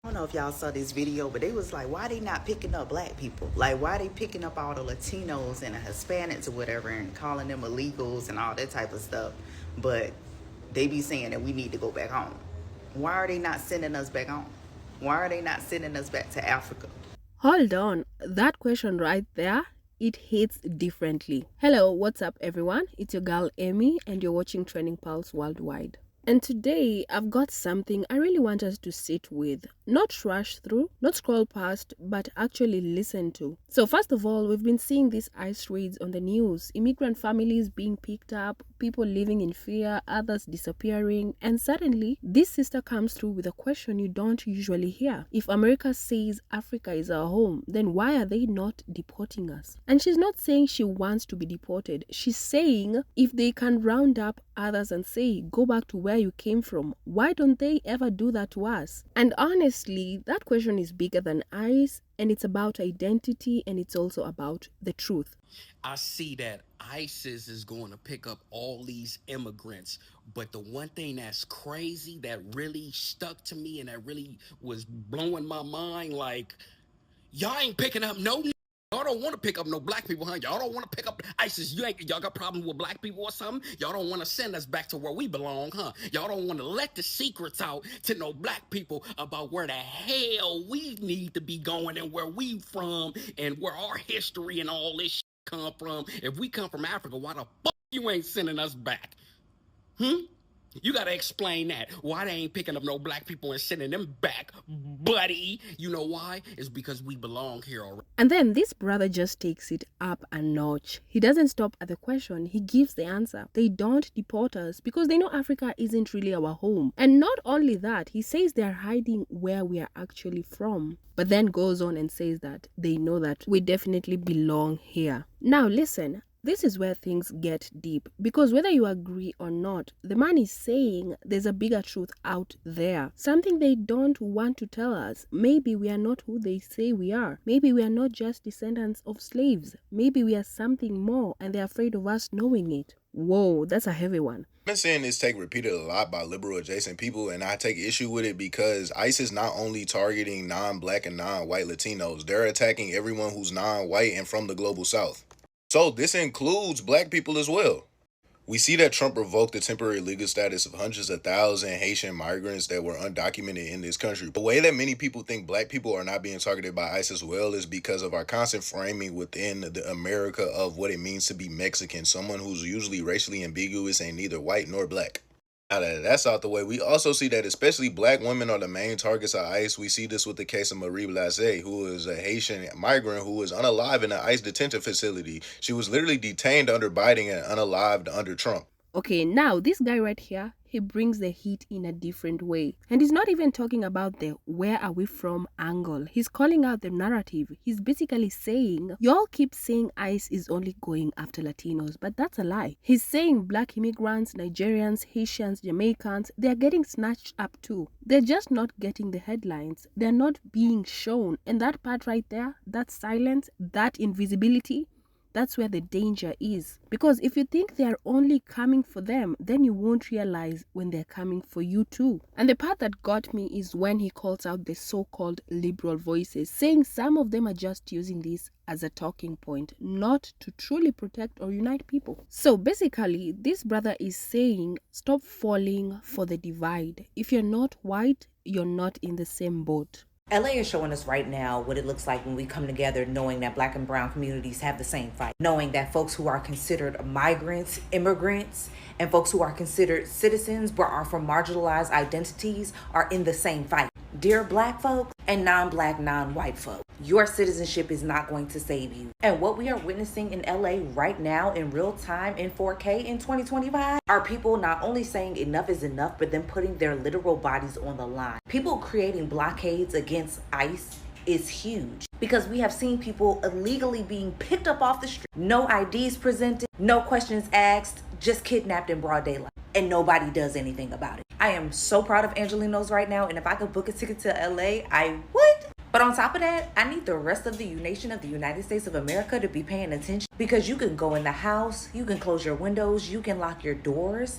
I don't know if y'all saw this video, but they was like, why they not picking up black people? Like, why they picking up all the Latinos and the Hispanics or whatever and calling them illegals and all that type of stuff? But they be saying that we need to go back home. Why are they not sending us back home? Why are they not sending us back to Africa? Hold on, that question right there, it hits differently. Hello, what's up everyone? It's your girl Amy and you're watching Trending Pulse Worldwide. And today I've got something I really want us to sit with, not rush through, not scroll past, but actually listen to. So first of all, we've been seeing these ICE raids on the news, immigrant families being picked up, people living in fear, others disappearing, and suddenly this sister comes through with a question you don't usually hear. If America says Africa is our home, then why are they not deporting us? And she's not saying she wants to be deported. She's saying if they can round up others and say, go back to where you came from, why don't they ever do that to us? And honestly, that question is bigger than ICE, and it's about identity, and it's also about the truth. I see that ISIS is going to pick up all these immigrants, but the one thing that's crazy that really stuck to me and that really was blowing my mind, like, y'all ain't picking up y'all don't want to pick up no black people, huh? Y'all don't want to pick up ISIS. Y'all got problems with black people or something? Y'all don't want to send us back to where we belong, huh? Y'all don't want to let the secrets out to no black people about where the hell we need to be going and where we from and where our history and all this shit come from. If we come from Africa, why the fuck you ain't sending us back? You gotta explain that. Why they ain't picking up no black people and sending them back, buddy? You know why? It's because we belong here already. And then this brother just takes it up a notch. He doesn't stop at the question, he gives the answer. They don't deport us because they know Africa isn't really our home. And not only that, he says they're hiding where we are actually from. But then goes on and says that they know that we definitely belong here. Now listen. This is where things get deep, because whether you agree or not, the man is saying there's a bigger truth out there. Something they don't want to tell us. Maybe we are not who they say we are. Maybe we are not just descendants of slaves. Maybe we are something more and they're afraid of us knowing it. Whoa, that's a heavy one. I've been seeing this take repeated a lot by liberal adjacent people, and I take issue with it because ICE is not only targeting non-black and non-white Latinos, they're attacking everyone who's non-white and from the global south. So this includes black people as well. We see that Trump revoked the temporary legal status of hundreds of thousands Haitian migrants that were undocumented in this country. The way that many people think black people are not being targeted by ICE as well is because of our constant framing within the America of what it means to be Mexican, someone who's usually racially ambiguous and neither white nor black. Now that that's out the way, we also see that especially black women are the main targets of ICE. We see this with the case of Marie Blasé, who is a Haitian migrant who was unalived in an ICE detention facility. She was literally detained under Biden and unalived under Trump. Okay, now this guy right here, he brings the heat in a different way. And he's not even talking about the where are we from angle. He's calling out the narrative. He's basically saying, y'all keep saying ICE is only going after Latinos, but that's a lie. He's saying black immigrants, Nigerians, Haitians, Jamaicans, they're getting snatched up too. They're just not getting the headlines. They're not being shown. And that part right there, that silence, that invisibility, that's where the danger is. Because if you think they're only coming for them, then you won't realize when they're coming for you too. And the part that got me is when he calls out the so-called liberal voices, saying some of them are just using this as a talking point, not to truly protect or unite people. So basically, this brother is saying, stop falling for the divide. If you're not white, you're not in the same boat. LA is showing us right now what it looks like when we come together, knowing that black and brown communities have the same fight, knowing that folks who are considered migrants, immigrants, and folks who are considered citizens but are from marginalized identities are in the same fight. Dear black folks and non-black, non-white folks, your citizenship is not going to save you. And what we are witnessing in LA right now in real time in 4K in 2025 are people not only saying enough is enough, but then putting their literal bodies on the line. People creating blockades against ICE is huge because we have seen people illegally being picked up off the street, no IDs presented, no questions asked, just kidnapped in broad daylight, and nobody does anything about it. I am so proud of Angelinos right now, and if I could book a ticket to LA, I would. But on top of that, I need the rest of the nation of the United States of America to be paying attention, because you can go in the house, you can close your windows, you can lock your doors,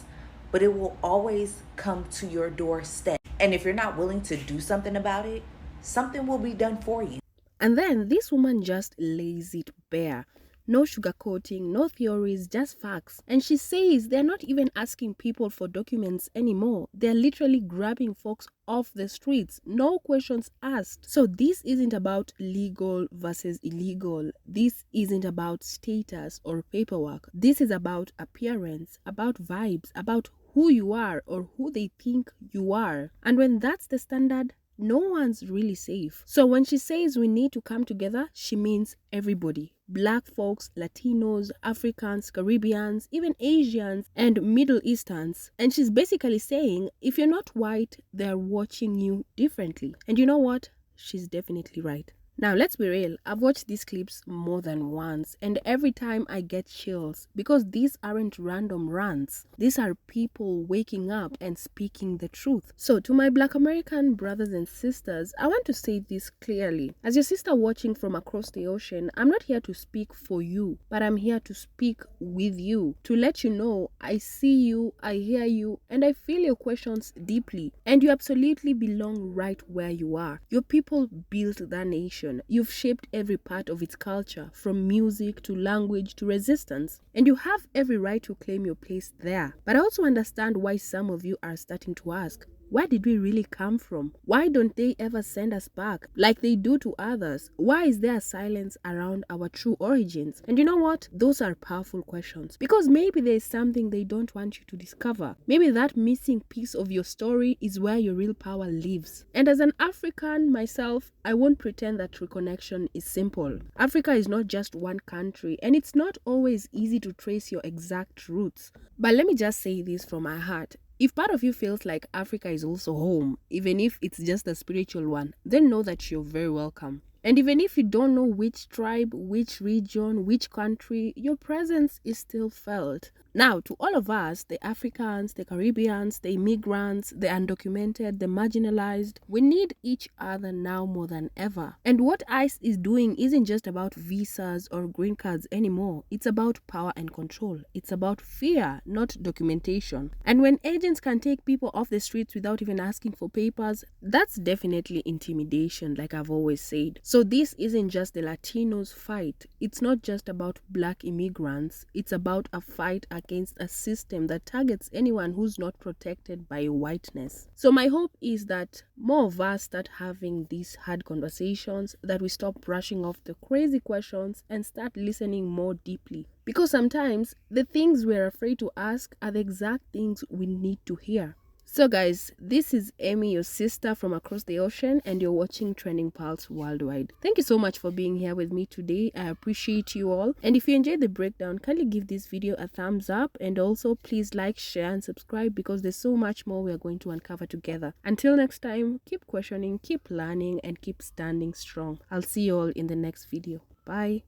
but it will always come to your doorstep. And if you're not willing to do something about it, something will be done for you. And then this woman just lays it bare. No sugarcoating, no theories, just facts. And she says they're not even asking people for documents anymore. They're literally grabbing folks off the streets. No questions asked. So this isn't about legal versus illegal. This isn't about status or paperwork. This is about appearance, about vibes, about who you are or who they think you are. And when that's the standard, no one's really safe. So when she says we need to come together, she means everybody. Black folks, Latinos, Africans, Caribbeans, even Asians, and Middle Easterns. And she's basically saying, if you're not white, they're watching you differently. And you know what? She's definitely right. Now, let's be real, I've watched these clips more than once, and every time I get chills because these aren't random rants. These are people waking up and speaking the truth. So, to my Black American brothers and sisters, I want to say this clearly. As your sister watching from across the ocean, I'm not here to speak for you, but I'm here to speak with you, to let you know I see you, I hear you, and I feel your questions deeply. And you absolutely belong right where you are. Your people built that nation. You've shaped every part of its culture, from music to language to resistance, and you have every right to claim your place there. But I also understand why some of you are starting to ask, where did we really come from? Why don't they ever send us back like they do to others? Why is there silence around our true origins? And you know what? Those are powerful questions, because maybe there is something they don't want you to discover. Maybe that missing piece of your story is where your real power lives. And as an African myself, I won't pretend that reconnection is simple. Africa is not just one country, and it's not always easy to trace your exact roots. But let me just say this from my heart. If part of you feels like Africa is also home, even if it's just a spiritual one, then know that you're very welcome. And even if you don't know which tribe, which region, which country, your presence is still felt. Now, to all of us, the Africans, the Caribbeans, the immigrants, the undocumented, the marginalized, we need each other now more than ever. And what ICE is doing isn't just about visas or green cards anymore. It's about power and control. It's about fear, not documentation. And when agents can take people off the streets without even asking for papers, that's definitely intimidation, like I've always said. So this isn't just the Latinos' fight. It's not just about Black immigrants. It's about a fight against a system that targets anyone who's not protected by whiteness. So my hope is that more of us start having these hard conversations, that we stop brushing off the crazy questions and start listening more deeply. Because sometimes the things we're afraid to ask are the exact things we need to hear. So guys, this is Amy, your sister from across the ocean, and you're watching Trending Pulse Worldwide. Thank you so much for being here with me today. I appreciate you all. And if you enjoyed the breakdown, kindly give this video a thumbs up, and also please like, share, and subscribe, because there's so much more we are going to uncover together. Until next time, keep questioning, keep learning, and keep standing strong. I'll see you all in the next video. Bye.